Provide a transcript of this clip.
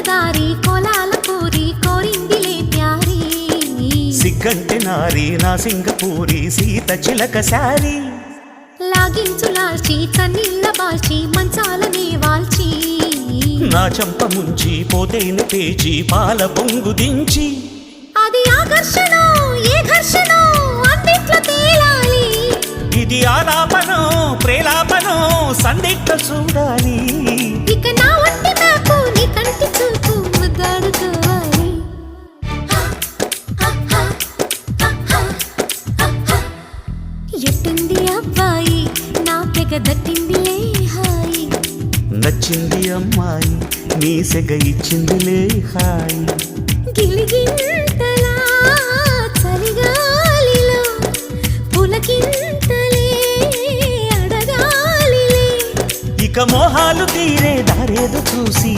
దారి కోలాల పూరి కోరిందిలే ప్యారీ సిగ్గంటే నారి నా సింగపూరి సీత చిలక సారీ లాగించు లాల్చి చన్నీళ్ళ బాల్చి మంచాలనే వాల్చి నా చంప ముంచి పోతేనే పేచి పాల పొంగు దించి అది ఆకర్షణ ఏ ఘర్షణ అందిట్లో తేలాలి ఇది ఆలాపనో ప్రేలాపనో సందిగ్ధ చూడాలి ఇక నా ఒంటి నాకు నీ కంటి చూపు ముద్దాడుకోవాలి ఎట్టుంది అబ్బాయి నాకెగ దట్టిందిలే హాయి నచ్చింది అమ్మాయి నీ సెగ ఇచ్చిందిలే హాయ్ గిలిగింతలా చలిగాలిలో పులకింతలే అడగాలిలే ఇక మోహాలు తీరే దారేదో చూసి